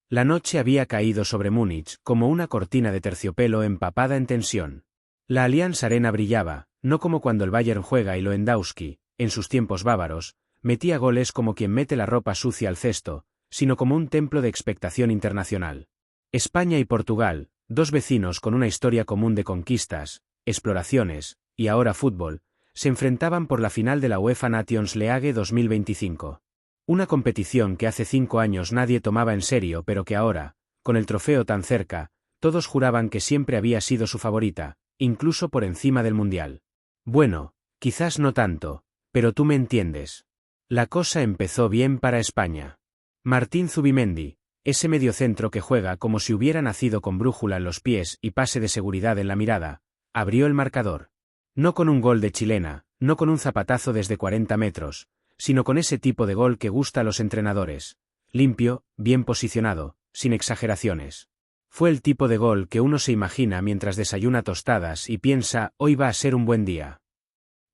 La noche había caído sobre Múnich como una cortina de terciopelo empapada en tensión. La Allianz Arena brillaba, no como cuando el Bayern juega y Lewandowski, en sus tiempos bávaros, metía goles como quien mete la ropa sucia al cesto, sino como un templo de expectación internacional. España y Portugal, dos vecinos con una historia común de conquistas, exploraciones, y ahora fútbol, se enfrentaban por la final de la UEFA Nations League 2025. Una competición que hace 5 años nadie tomaba en serio pero que ahora, con el trofeo tan cerca, todos juraban que siempre había sido su favorita, incluso por encima del Mundial. Bueno, quizás no tanto, pero tú me entiendes. La cosa empezó bien para España. Martín Zubimendi, ese mediocentro que juega como si hubiera nacido con brújula en los pies y pase de seguridad en la mirada, abrió el marcador. No con un gol de chilena, no con un zapatazo desde 40 metros, sino con ese tipo de gol que gusta a los entrenadores. Limpio, bien posicionado, sin exageraciones. Fue el tipo de gol que uno se imagina mientras desayuna tostadas y piensa, hoy va a ser un buen día.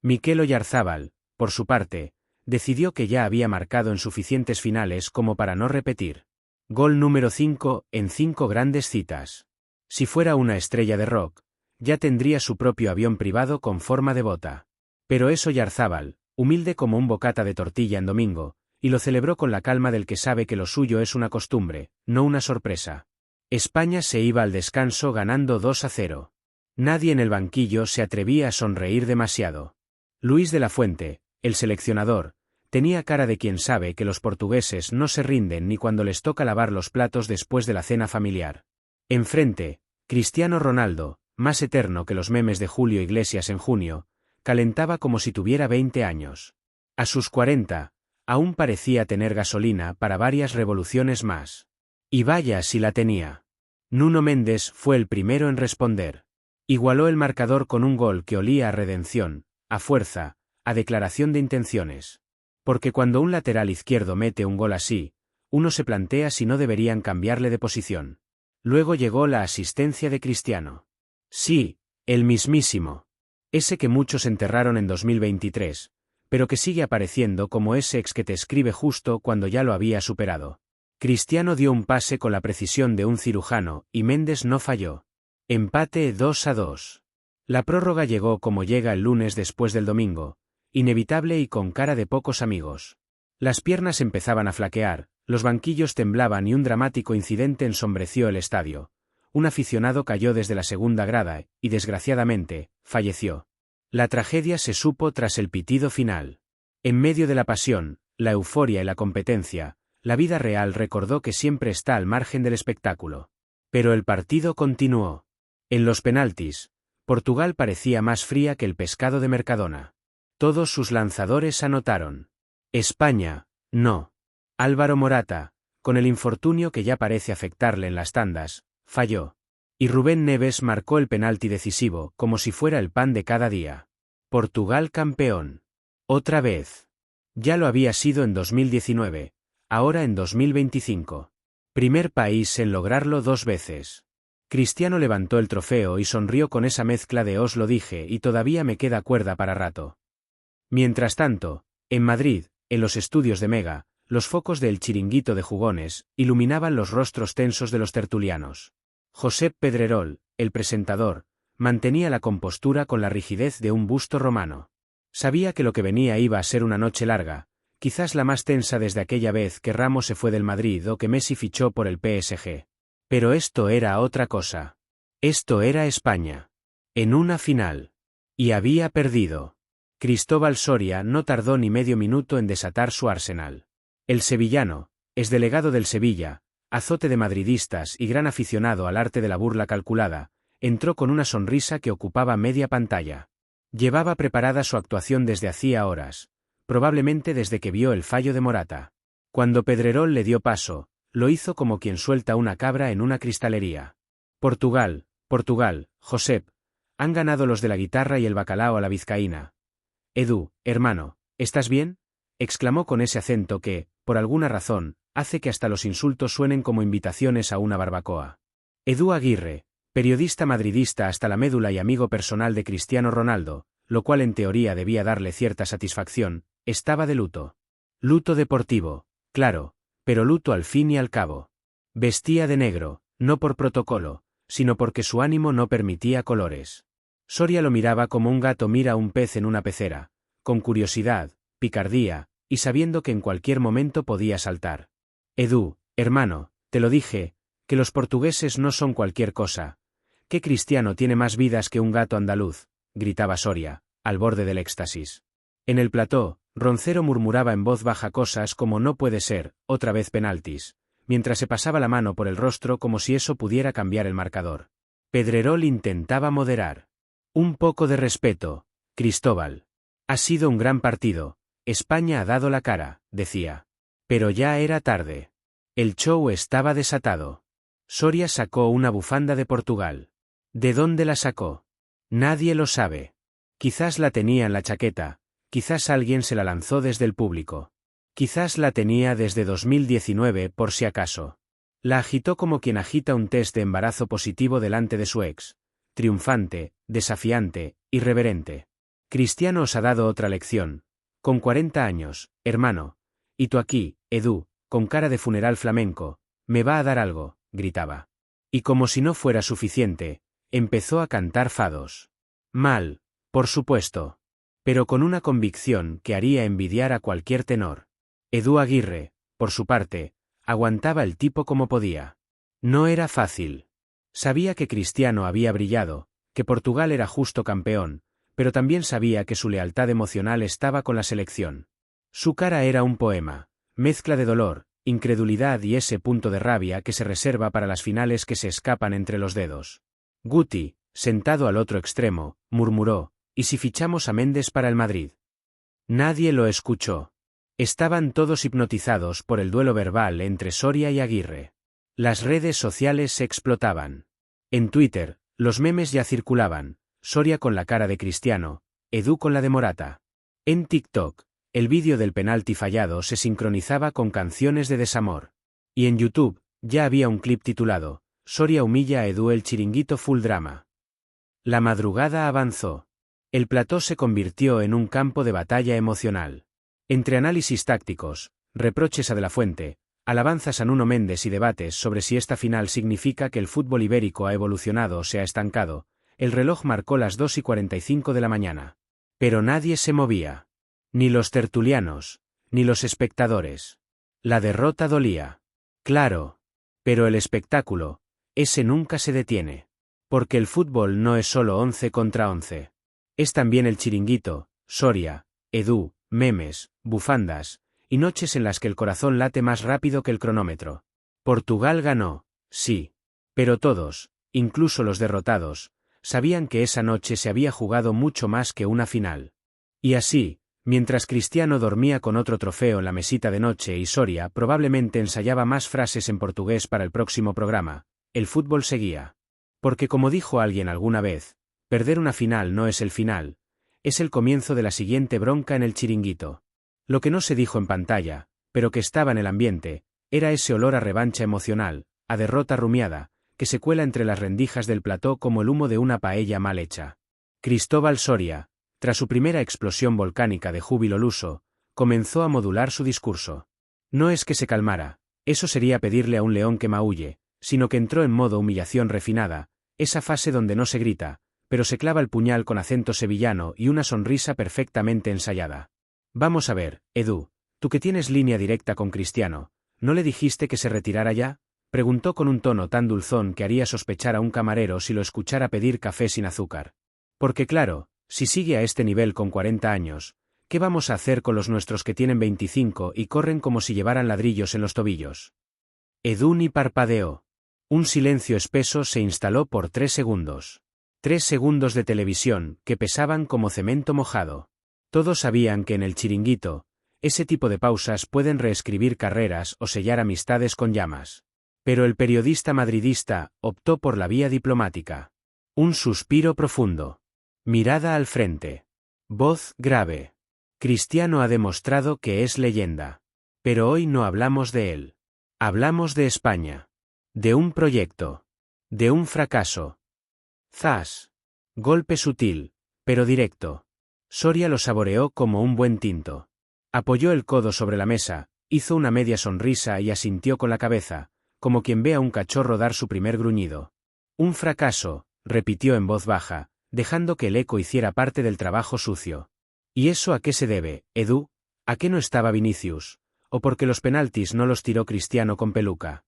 Mikel Oyarzábal, por su parte, decidió que ya había marcado en suficientes finales como para no repetir. Gol número 5 en 5 grandes citas. Si fuera una estrella de rock, ya tendría su propio avión privado con forma de bota. Pero es Oyarzábal, humilde como un bocata de tortilla en domingo, y lo celebró con la calma del que sabe que lo suyo es una costumbre, no una sorpresa. España se iba al descanso ganando 2-0. Nadie en el banquillo se atrevía a sonreír demasiado. Luis de la Fuente, el seleccionador, tenía cara de quien sabe que los portugueses no se rinden ni cuando les toca lavar los platos después de la cena familiar. Enfrente, Cristiano Ronaldo, más eterno que los memes de Julio Iglesias en junio, calentaba como si tuviera 20 años. A sus 40, aún parecía tener gasolina para varias revoluciones más. Y vaya si la tenía. Nuno Méndez fue el primero en responder. Igualó el marcador con un gol que olía a redención, a fuerza, a declaración de intenciones. Porque cuando un lateral izquierdo mete un gol así, uno se plantea si no deberían cambiarle de posición. Luego llegó la asistencia de Cristiano. Sí, el mismísimo. Ese que muchos enterraron en 2023, pero que sigue apareciendo como ese ex que te escribe justo cuando ya lo había superado. Cristiano dio un pase con la precisión de un cirujano y Méndez no falló. Empate 2-2. La prórroga llegó como llega el lunes después del domingo, inevitable y con cara de pocos amigos. Las piernas empezaban a flaquear, los banquillos temblaban y un dramático incidente ensombreció el estadio. Un aficionado cayó desde la segunda grada y, desgraciadamente, falleció. La tragedia se supo tras el pitido final. En medio de la pasión, la euforia y la competencia, la vida real recordó que siempre está al margen del espectáculo. Pero el partido continuó. En los penaltis, Portugal parecía más fría que el pescado de Mercadona. Todos sus lanzadores anotaron. España, no. Álvaro Morata, con el infortunio que ya parece afectarle en las tandas, falló. Y Rubén Neves marcó el penalti decisivo como si fuera el pan de cada día. Portugal campeón. Otra vez. Ya lo había sido en 2019, ahora en 2025. Primer país en lograrlo 2 veces. Cristiano levantó el trofeo y sonrió con esa mezcla de os lo dije y todavía me queda cuerda para rato. Mientras tanto, en Madrid, en los estudios de Mega, los focos del chiringuito de jugones iluminaban los rostros tensos de los tertulianos. Josep Pedrerol, el presentador, mantenía la compostura con la rigidez de un busto romano. Sabía que lo que venía iba a ser una noche larga, quizás la más tensa desde aquella vez que Ramos se fue del Madrid o que Messi fichó por el PSG. Pero esto era otra cosa. Esto era España. En una final. Y había perdido. Cristóbal Soria no tardó ni medio minuto en desatar su arsenal. El sevillano, exdelegado del Sevilla, azote de madridistas y gran aficionado al arte de la burla calculada, entró con una sonrisa que ocupaba media pantalla. Llevaba preparada su actuación desde hacía horas, probablemente desde que vio el fallo de Morata. Cuando Pedrerol le dio paso, lo hizo como quien suelta una cabra en una cristalería. Portugal, Portugal, Josep, han ganado los de la guitarra y el bacalao a la vizcaína. Edu, hermano, ¿estás bien?, exclamó con ese acento que, por alguna razón, hace que hasta los insultos suenen como invitaciones a una barbacoa. Edu Aguirre, periodista madridista hasta la médula y amigo personal de Cristiano Ronaldo, lo cual en teoría debía darle cierta satisfacción, estaba de luto. Luto deportivo, claro, pero luto al fin y al cabo. Vestía de negro, no por protocolo, sino porque su ánimo no permitía colores. Soria lo miraba como un gato mira a un pez en una pecera, con curiosidad, picardía, y sabiendo que en cualquier momento podía saltar. Edu, hermano, te lo dije, que los portugueses no son cualquier cosa. ¿Qué cristiano tiene más vidas que un gato andaluz?, gritaba Soria, al borde del éxtasis. En el plató, Roncero murmuraba en voz baja cosas como no puede ser, otra vez penaltis, mientras se pasaba la mano por el rostro como si eso pudiera cambiar el marcador. Pedrerol intentaba moderar. Un poco de respeto, Cristóbal. Ha sido un gran partido, España ha dado la cara, decía. Pero ya era tarde. El show estaba desatado. Soria sacó una bufanda de Portugal. ¿De dónde la sacó? Nadie lo sabe. Quizás la tenía en la chaqueta, quizás alguien se la lanzó desde el público. Quizás la tenía desde 2019 por si acaso. La agitó como quien agita un test de embarazo positivo delante de su ex. Triunfante, desafiante, irreverente. Cristiano os ha dado otra lección. Con 40 años, hermano. Y tú aquí, Edu, con cara de funeral flamenco, me va a dar algo, gritaba. Y como si no fuera suficiente, empezó a cantar fados. Mal, por supuesto. Pero con una convicción que haría envidiar a cualquier tenor. Edu Aguirre, por su parte, aguantaba el tipo como podía. No era fácil. Sabía que Cristiano había brillado, que Portugal era justo campeón, pero también sabía que su lealtad emocional estaba con la selección. Su cara era un poema, mezcla de dolor, incredulidad y ese punto de rabia que se reserva para las finales que se escapan entre los dedos. Guti, sentado al otro extremo, murmuró, ¿y si fichamos a Méndez para el Madrid? Nadie lo escuchó. Estaban todos hipnotizados por el duelo verbal entre Soria y Aguirre. Las redes sociales se explotaban. En Twitter, los memes ya circulaban, Soria con la cara de Cristiano, Edu con la de Morata. En TikTok, el vídeo del penalti fallado se sincronizaba con canciones de desamor. Y en YouTube, ya había un clip titulado, Soria humilla a Edu el chiringuito full drama. La madrugada avanzó. El plató se convirtió en un campo de batalla emocional. Entre análisis tácticos, reproches a De la Fuente, alabanzas a Nuno Méndez y debates sobre si esta final significa que el fútbol ibérico ha evolucionado o se ha estancado, el reloj marcó las 2:45 de la mañana. Pero nadie se movía. Ni los tertulianos, ni los espectadores. La derrota dolía. Claro. Pero el espectáculo, ese nunca se detiene. Porque el fútbol no es solo 11 contra 11. Es también el chiringuito, Soria, Edu, memes, bufandas, y noches en las que el corazón late más rápido que el cronómetro. Portugal ganó, sí. Pero todos, incluso los derrotados, sabían que esa noche se había jugado mucho más que una final. Y así, mientras Cristiano dormía con otro trofeo en la mesita de noche y Soria probablemente ensayaba más frases en portugués para el próximo programa, el fútbol seguía. Porque como dijo alguien alguna vez, perder una final no es el final, es el comienzo de la siguiente bronca en el chiringuito. Lo que no se dijo en pantalla, pero que estaba en el ambiente, era ese olor a revancha emocional, a derrota rumiada, que se cuela entre las rendijas del plató como el humo de una paella mal hecha. Cristóbal Soria, tras su primera explosión volcánica de júbilo luso, comenzó a modular su discurso. No es que se calmara, eso sería pedirle a un león que maulle, sino que entró en modo humillación refinada, esa fase donde no se grita, pero se clava el puñal con acento sevillano y una sonrisa perfectamente ensayada. Vamos a ver, Edu, tú que tienes línea directa con Cristiano, ¿no le dijiste que se retirara ya? Preguntó con un tono tan dulzón que haría sospechar a un camarero si lo escuchara pedir café sin azúcar. Porque claro, si sigue a este nivel con 40 años, ¿qué vamos a hacer con los nuestros que tienen 25 y corren como si llevaran ladrillos en los tobillos? Edu ni parpadeó. Un silencio espeso se instaló por 3 segundos. 3 segundos de televisión, que pesaban como cemento mojado. Todos sabían que en el chiringuito, ese tipo de pausas pueden reescribir carreras o sellar amistades con llamas. Pero el periodista madridista optó por la vía diplomática. Un suspiro profundo. Mirada al frente. Voz grave. Cristiano ha demostrado que es leyenda. Pero hoy no hablamos de él. Hablamos de España. De un proyecto. De un fracaso. Zas. Golpe sutil, pero directo. Soria lo saboreó como un buen tinto. Apoyó el codo sobre la mesa, hizo una media sonrisa y asintió con la cabeza, como quien ve a un cachorro dar su primer gruñido. Un fracaso, repitió en voz baja, dejando que el eco hiciera parte del trabajo sucio. ¿Y eso a qué se debe, Edu? ¿A qué no estaba Vinicius? ¿O porque los penaltis no los tiró Cristiano con peluca?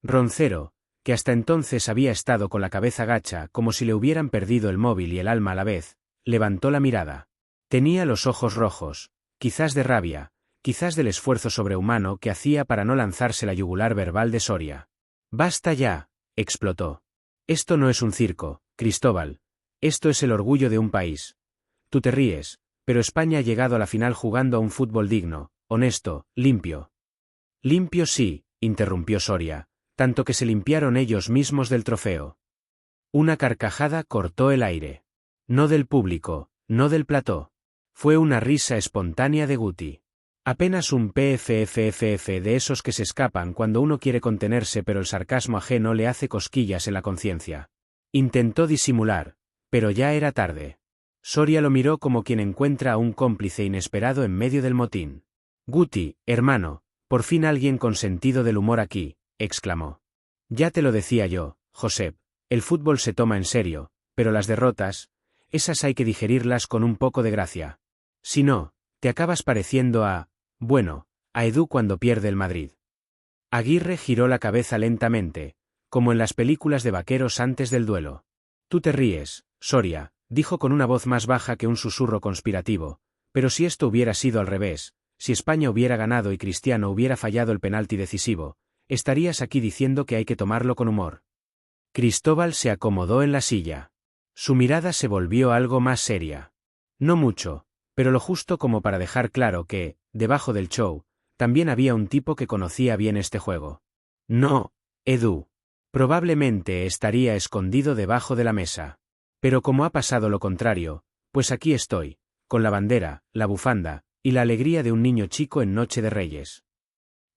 Roncero, que hasta entonces había estado con la cabeza gacha como si le hubieran perdido el móvil y el alma a la vez, levantó la mirada. Tenía los ojos rojos, quizás de rabia, quizás del esfuerzo sobrehumano que hacía para no lanzarse la yugular verbal de Soria. «Basta ya», explotó. «Esto no es un circo, Cristóbal. Esto es el orgullo de un país. Tú te ríes, pero España ha llegado a la final jugando a un fútbol digno, honesto, limpio». «Limpio sí», interrumpió Soria, tanto que se limpiaron ellos mismos del trofeo. Una carcajada cortó el aire. No del público, no del plató. Fue una risa espontánea de Guti. Apenas un pfffff de esos que se escapan cuando uno quiere contenerse, pero el sarcasmo ajeno le hace cosquillas en la conciencia. Intentó disimular, pero ya era tarde. Soria lo miró como quien encuentra a un cómplice inesperado en medio del motín. «Guti, hermano, por fin alguien con sentido del humor aquí», exclamó. «Ya te lo decía yo, Josep, el fútbol se toma en serio, pero las derrotas, esas hay que digerirlas con un poco de gracia. Si no, te acabas pareciendo a Edu cuando pierde el Madrid». Aguirre giró la cabeza lentamente, como en las películas de vaqueros antes del duelo. «Tú te ríes, Soria», dijo con una voz más baja que un susurro conspirativo, «pero si esto hubiera sido al revés, si España hubiera ganado y Cristiano hubiera fallado el penalti decisivo, estarías aquí diciendo que hay que tomarlo con humor». Cristóbal se acomodó en la silla. Su mirada se volvió algo más seria. No mucho, pero lo justo como para dejar claro que, debajo del show, también había un tipo que conocía bien este juego. «No, Edu. Probablemente estaría escondido debajo de la mesa. Pero como ha pasado lo contrario, pues aquí estoy, con la bandera, la bufanda, y la alegría de un niño chico en Noche de Reyes».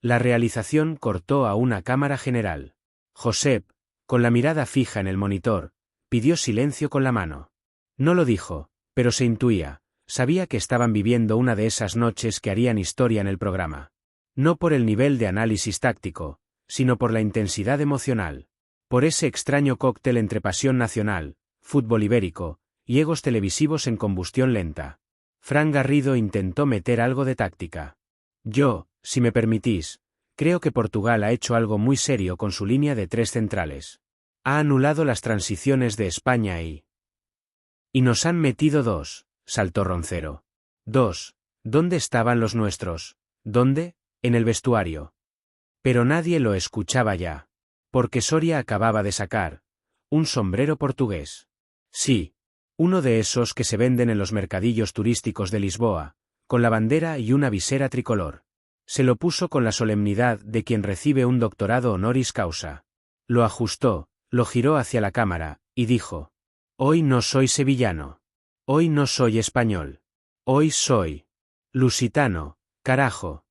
La realización cortó a una cámara general. Josep, con la mirada fija en el monitor, pidió silencio con la mano. No lo dijo, pero se intuía, sabía que estaban viviendo una de esas noches que harían historia en el programa. No por el nivel de análisis táctico, sino por la intensidad emocional. Por ese extraño cóctel entre pasión nacional, fútbol ibérico, y egos televisivos en combustión lenta. Fran Garrido intentó meter algo de táctica. «Yo, si me permitís, creo que Portugal ha hecho algo muy serio con su línea de 3 centrales. Ha anulado las transiciones de España y nos han metido 2, saltó Roncero. 2, ¿dónde estaban los nuestros? ¿Dónde? En el vestuario». Pero nadie lo escuchaba ya. Porque Soria acababa de sacar un sombrero portugués. Sí, uno de esos que se venden en los mercadillos turísticos de Lisboa, con la bandera y una visera tricolor. Se lo puso con la solemnidad de quien recibe un doctorado honoris causa. Lo ajustó, lo giró hacia la cámara, y dijo: «Hoy no soy sevillano. Hoy no soy español. Hoy soy lusitano, carajo».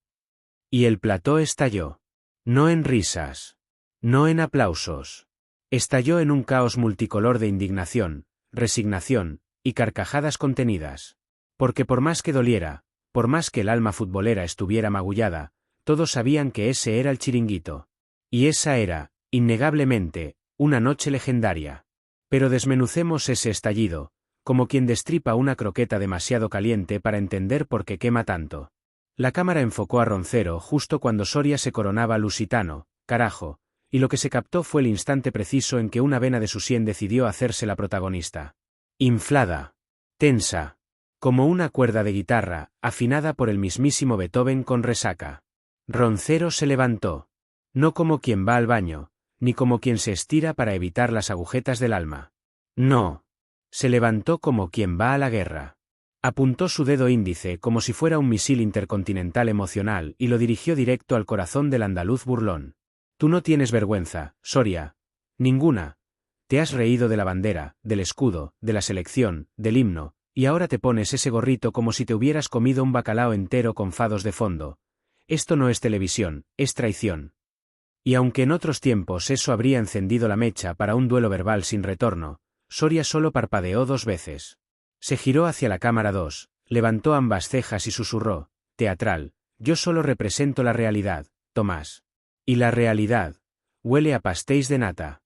Y el plató estalló. No en risas. No en aplausos. Estalló en un caos multicolor de indignación, resignación, y carcajadas contenidas. Porque por más que doliera, por más que el alma futbolera estuviera magullada, todos sabían que ese era el chiringuito. Y esa era, innegablemente, una noche legendaria. Pero desmenucemos ese estallido, como quien destripa una croqueta demasiado caliente para entender por qué quema tanto. La cámara enfocó a Roncero justo cuando Soria se coronaba lusitano, carajo, y lo que se captó fue el instante preciso en que una vena de su sien decidió hacerse la protagonista. Inflada. Tensa. Como una cuerda de guitarra, afinada por el mismísimo Beethoven con resaca. Roncero se levantó. No como quien va al baño, ni como quien se estira para evitar las agujetas del alma. No. Se levantó como quien va a la guerra. Apuntó su dedo índice como si fuera un misil intercontinental emocional y lo dirigió directo al corazón del andaluz burlón. «Tú no tienes vergüenza, Soria. Ninguna. Te has reído de la bandera, del escudo, de la selección, del himno, y ahora te pones ese gorrito como si te hubieras comido un bacalao entero con fados de fondo. Esto no es televisión, es traición». Y aunque en otros tiempos eso habría encendido la mecha para un duelo verbal sin retorno, Soria solo parpadeó 2 veces. Se giró hacia la cámara 2, levantó ambas cejas y susurró: «Teatral, yo solo represento la realidad, Tomás. Y la realidad, huele a pastéis de nata.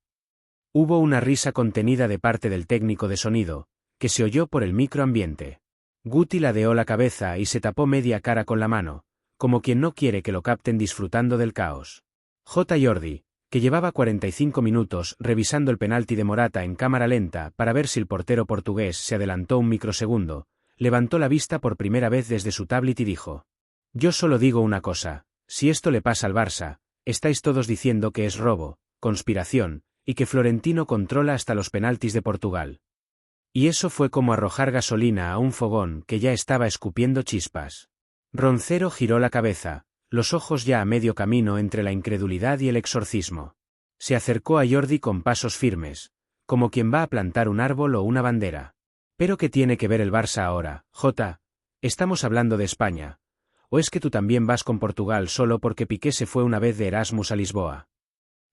Hubo una risa contenida de parte del técnico de sonido, que se oyó por el microambiente. Guti ladeó la cabeza y se tapó media cara con la mano, como quien no quiere que lo capten disfrutando del caos. J. Jordi, que llevaba 45 minutos revisando el penalti de Morata en cámara lenta para ver si el portero portugués se adelantó un microsegundo, levantó la vista por primera vez desde su tablet y dijo: «Yo solo digo una cosa, si esto le pasa al Barça, estáis todos diciendo que es robo, conspiración, y que Florentino controla hasta los penaltis de Portugal». Y eso fue como arrojar gasolina a un fogón que ya estaba escupiendo chispas. Roncero giró la cabeza, los ojos ya a medio camino entre la incredulidad y el exorcismo. Se acercó a Jordi con pasos firmes, como quien va a plantar un árbol o una bandera. «¿Pero qué tiene que ver el Barça ahora, Jota? Estamos hablando de España. ¿O es que tú también vas con Portugal solo porque Piqué se fue una vez de Erasmus a Lisboa?»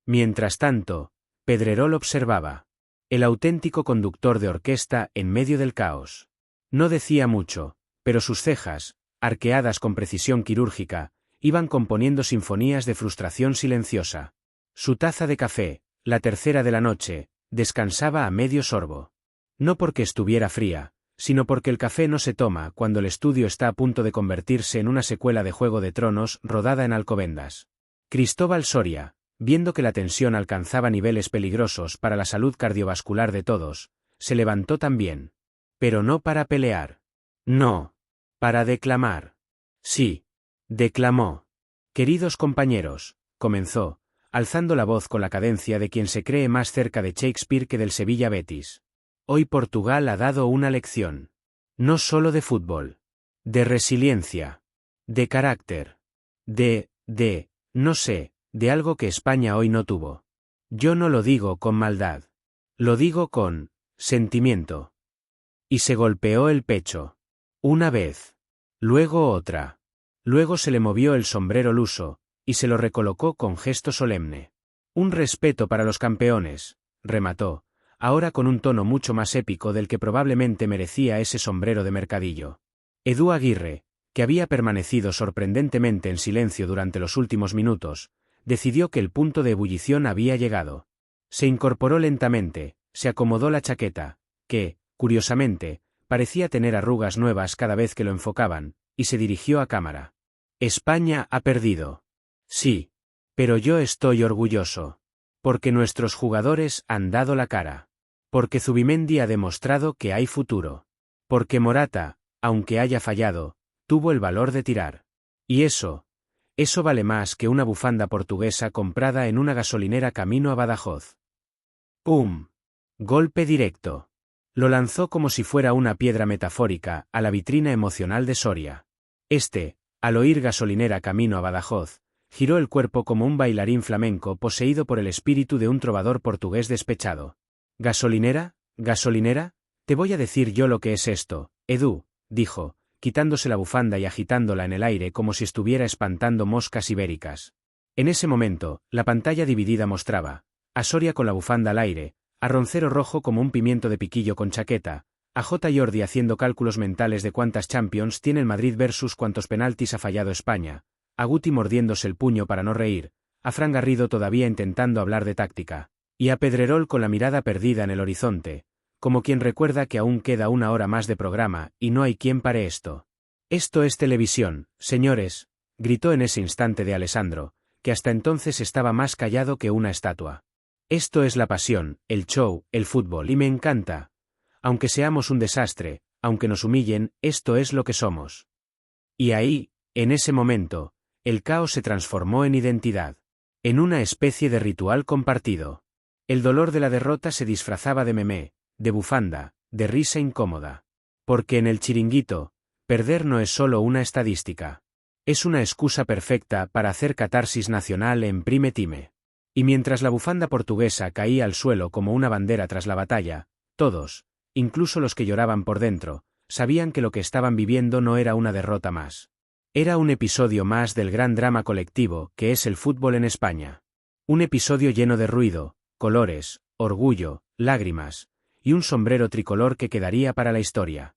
Mientras tanto, Pedrerol observaba. El auténtico conductor de orquesta en medio del caos. No decía mucho, pero sus cejas, arqueadas con precisión quirúrgica, iban componiendo sinfonías de frustración silenciosa. Su taza de café, la tercera de la noche, descansaba a medio sorbo. No porque estuviera fría, sino porque el café no se toma cuando el estudio está a punto de convertirse en una secuela de Juego de Tronos rodada en Alcobendas. Cristóbal Soria, viendo que la tensión alcanzaba niveles peligrosos para la salud cardiovascular de todos, se levantó también. Pero no para pelear. No. Para declamar. Sí. Declamó. «Queridos compañeros», comenzó, alzando la voz con la cadencia de quien se cree más cerca de Shakespeare que del Sevilla Betis. «Hoy Portugal ha dado una lección. No solo de fútbol. De resiliencia. De carácter. No sé, de algo que España hoy no tuvo. Yo no lo digo con maldad. Lo digo con sentimiento». Y se golpeó el pecho. Una vez. Luego otra. Luego se le movió el sombrero luso, y se lo recolocó con gesto solemne. «Un respeto para los campeones», remató, ahora con un tono mucho más épico del que probablemente merecía ese sombrero de mercadillo. Edu Aguirre, que había permanecido sorprendentemente en silencio durante los últimos minutos, decidió que el punto de ebullición había llegado. Se incorporó lentamente, se acomodó la chaqueta, que, curiosamente, parecía tener arrugas nuevas cada vez que lo enfocaban, y se dirigió a cámara. «España ha perdido. Sí. Pero yo estoy orgulloso. Porque nuestros jugadores han dado la cara. Porque Zubimendi ha demostrado que hay futuro. Porque Morata, aunque haya fallado, tuvo el valor de tirar. Y eso vale más que una bufanda portuguesa comprada en una gasolinera camino a Badajoz». Golpe directo. Lo lanzó como si fuera una piedra metafórica a la vitrina emocional de Soria. Al oír gasolinera camino a Badajoz, giró el cuerpo como un bailarín flamenco poseído por el espíritu de un trovador portugués despechado. «¿Gasolinera? ¿Gasolinera? Te voy a decir yo lo que es esto, Edu», dijo, quitándose la bufanda y agitándola en el aire como si estuviera espantando moscas ibéricas. En ese momento, la pantalla dividida mostraba a Soria con la bufanda al aire, a Roncero rojo como un pimiento de piquillo con chaqueta, a J. Jordi haciendo cálculos mentales de cuántas Champions tiene el Madrid versus cuántos penaltis ha fallado España, a Guti mordiéndose el puño para no reír, a Fran Garrido todavía intentando hablar de táctica, y a Pedrerol con la mirada perdida en el horizonte, como quien recuerda que aún queda una hora más de programa y no hay quien pare esto. «Esto es televisión, señores», gritó en ese instante de Alessandro, que hasta entonces estaba más callado que una estatua. «Esto es la pasión, el show, el fútbol y me encanta. Aunque seamos un desastre, aunque nos humillen, esto es lo que somos». Y ahí, en ese momento, el caos se transformó en identidad. En una especie de ritual compartido. El dolor de la derrota se disfrazaba de memé, de bufanda, de risa incómoda. Porque en el chiringuito, perder no es solo una estadística. Es una excusa perfecta para hacer catarsis nacional en prime time. Y mientras la bufanda portuguesa caía al suelo como una bandera tras la batalla, todos, incluso los que lloraban por dentro, sabían que lo que estaban viviendo no era una derrota más. Era un episodio más del gran drama colectivo que es el fútbol en España. Un episodio lleno de ruido, colores, orgullo, lágrimas, y un sombrero tricolor que quedaría para la historia.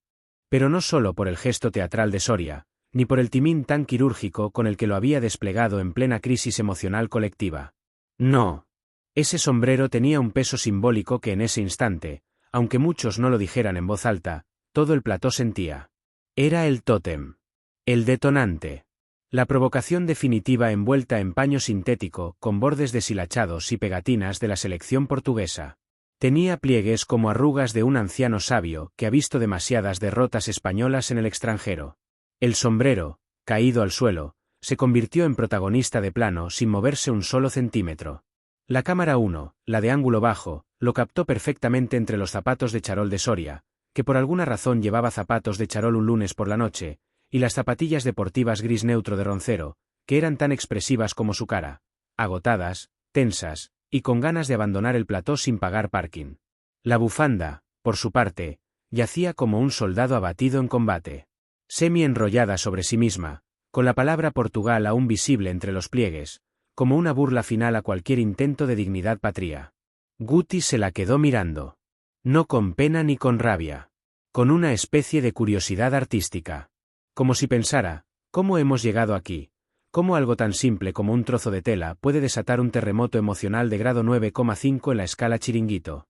Pero no solo por el gesto teatral de Soria, ni por el timín tan quirúrgico con el que lo había desplegado en plena crisis emocional colectiva. No. Ese sombrero tenía un peso simbólico que en ese instante, aunque muchos no lo dijeran en voz alta, todo el plató sentía. Era el tótem. El detonante. La provocación definitiva envuelta en paño sintético, con bordes deshilachados y pegatinas de la selección portuguesa. Tenía pliegues como arrugas de un anciano sabio que ha visto demasiadas derrotas españolas en el extranjero. El sombrero, caído al suelo, se convirtió en protagonista de plano sin moverse un solo centímetro. La cámara 1, la de ángulo bajo, lo captó perfectamente entre los zapatos de charol de Soria, que por alguna razón llevaba zapatos de charol un lunes por la noche, y las zapatillas deportivas gris neutro de Roncero, que eran tan expresivas como su cara, agotadas, tensas, y con ganas de abandonar el plató sin pagar parking. La bufanda, por su parte, yacía como un soldado abatido en combate. Semi-enrollada sobre sí misma, con la palabra Portugal aún visible entre los pliegues, como una burla final a cualquier intento de dignidad patria. Guti se la quedó mirando. No con pena ni con rabia. Con una especie de curiosidad artística. Como si pensara, ¿cómo hemos llegado aquí? ¿Cómo algo tan simple como un trozo de tela puede desatar un terremoto emocional de grado 9,5 en la escala Chiringuito?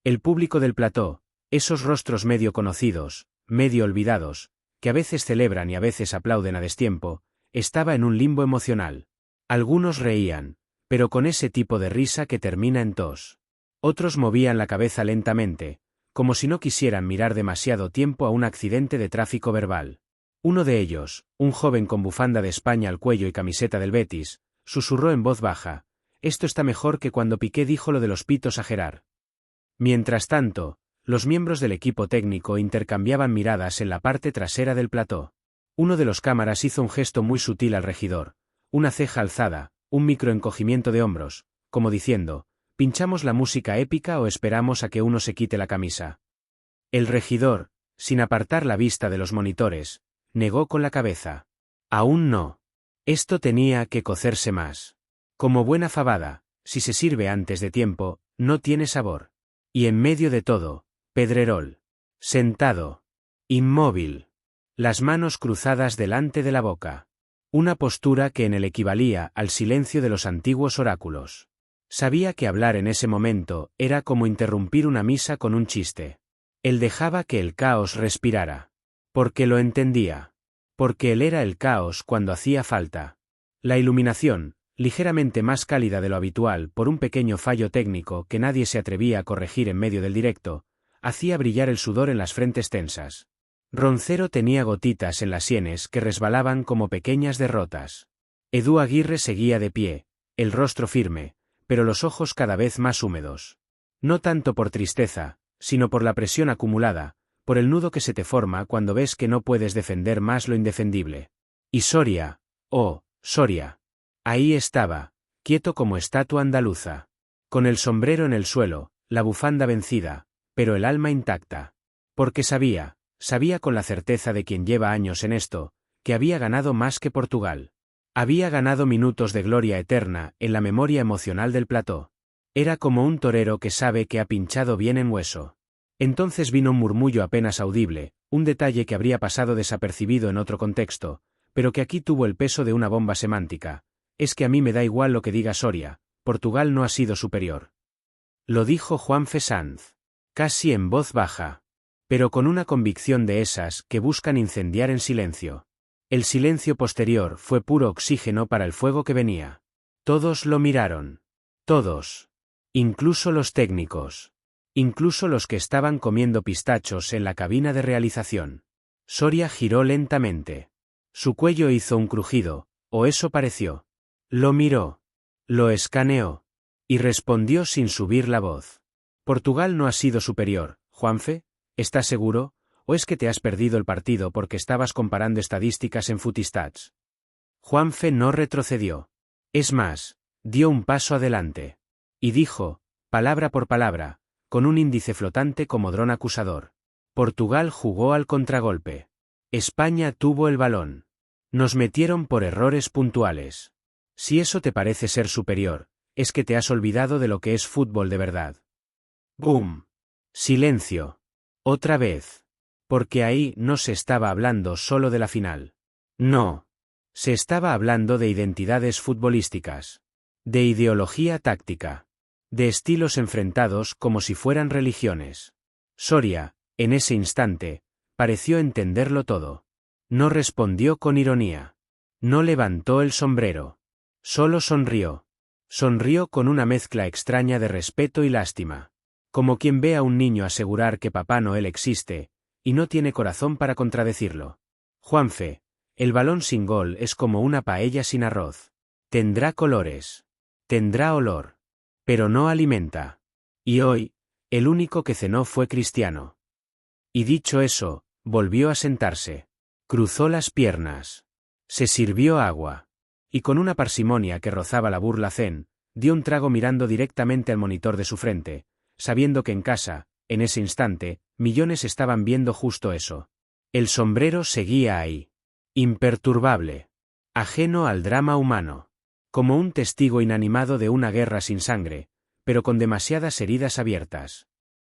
El público del plató, esos rostros medio conocidos, medio olvidados, que a veces celebran y a veces aplauden a destiempo, estaba en un limbo emocional. Algunos reían, pero con ese tipo de risa que termina en tos. Otros movían la cabeza lentamente, como si no quisieran mirar demasiado tiempo a un accidente de tráfico verbal. Uno de ellos, un joven con bufanda de España al cuello y camiseta del Betis, susurró en voz baja: «Esto está mejor que cuando Piqué dijo lo de los pitos a Gerard». Mientras tanto, los miembros del equipo técnico intercambiaban miradas en la parte trasera del plató. Uno de los cámaras hizo un gesto muy sutil al regidor, una ceja alzada, un microencogimiento de hombros, como diciendo: «¿Pinchamos la música épica o esperamos a que uno se quite la camisa?». El regidor, sin apartar la vista de los monitores, negó con la cabeza. Aún no. Esto tenía que cocerse más. Como buena fabada, si se sirve antes de tiempo, no tiene sabor. Y en medio de todo, Pedrerol. Sentado. Inmóvil. Las manos cruzadas delante de la boca. Una postura que en él equivalía al silencio de los antiguos oráculos. Sabía que hablar en ese momento era como interrumpir una misa con un chiste. Él dejaba que el caos respirara. Porque lo entendía. Porque él era el caos cuando hacía falta. La iluminación, ligeramente más cálida de lo habitual por un pequeño fallo técnico que nadie se atrevía a corregir en medio del directo, hacía brillar el sudor en las frentes tensas. Roncero tenía gotitas en las sienes que resbalaban como pequeñas derrotas. Edu Aguirre seguía de pie, el rostro firme, pero los ojos cada vez más húmedos. No tanto por tristeza, sino por la presión acumulada, por el nudo que se te forma cuando ves que no puedes defender más lo indefendible. Y Soria, oh, Soria. Ahí estaba, quieto como estatua andaluza. Con el sombrero en el suelo, la bufanda vencida, pero el alma intacta. Porque sabía con la certeza de quien lleva años en esto, que había ganado más que Portugal. Había ganado minutos de gloria eterna en la memoria emocional del plató. Era como un torero que sabe que ha pinchado bien en hueso. Entonces vino un murmullo apenas audible, un detalle que habría pasado desapercibido en otro contexto, pero que aquí tuvo el peso de una bomba semántica. Es que a mí me da igual lo que diga Soria, Portugal no ha sido superior. Lo dijo Juanfe Sanz, casi en voz baja, pero con una convicción de esas que buscan incendiar en silencio. El silencio posterior fue puro oxígeno para el fuego que venía. Todos lo miraron. Todos. Incluso los técnicos. Incluso los que estaban comiendo pistachos en la cabina de realización. Soria giró lentamente. Su cuello hizo un crujido, o eso pareció. Lo miró. Lo escaneó. Y respondió sin subir la voz. Portugal no ha sido superior, Juanfe, ¿estás seguro? ¿O es que te has perdido el partido porque estabas comparando estadísticas en Futistats? Juanfe no retrocedió. Es más, dio un paso adelante. Y dijo, palabra por palabra, con un índice flotante como dron acusador. Portugal jugó al contragolpe. España tuvo el balón. Nos metieron por errores puntuales. Si eso te parece ser superior, es que te has olvidado de lo que es fútbol de verdad. ¡Bum! Silencio. Otra vez. Porque ahí no se estaba hablando solo de la final. No. Se estaba hablando de identidades futbolísticas. De ideología táctica. de estilos enfrentados como si fueran religiones. Soria, en ese instante, pareció entenderlo todo. No respondió con ironía. No levantó el sombrero. Solo sonrió. Sonrió con una mezcla extraña de respeto y lástima. Como quien ve a un niño asegurar que Papá Noel existe, y no tiene corazón para contradecirlo. Juanfe, el balón sin gol es como una paella sin arroz. Tendrá colores. Tendrá olor. Pero no alimenta. Y hoy, el único que cenó fue Cristiano. Y dicho eso, volvió a sentarse. Cruzó las piernas. Se sirvió agua. Y con una parsimonia que rozaba la burla zen, dio un trago mirando directamente al monitor de su frente, sabiendo que en casa, en ese instante, millones estaban viendo justo eso. El sombrero seguía ahí. Imperturbable. Ajeno al drama humano. Como un testigo inanimado de una guerra sin sangre, pero con demasiadas heridas abiertas.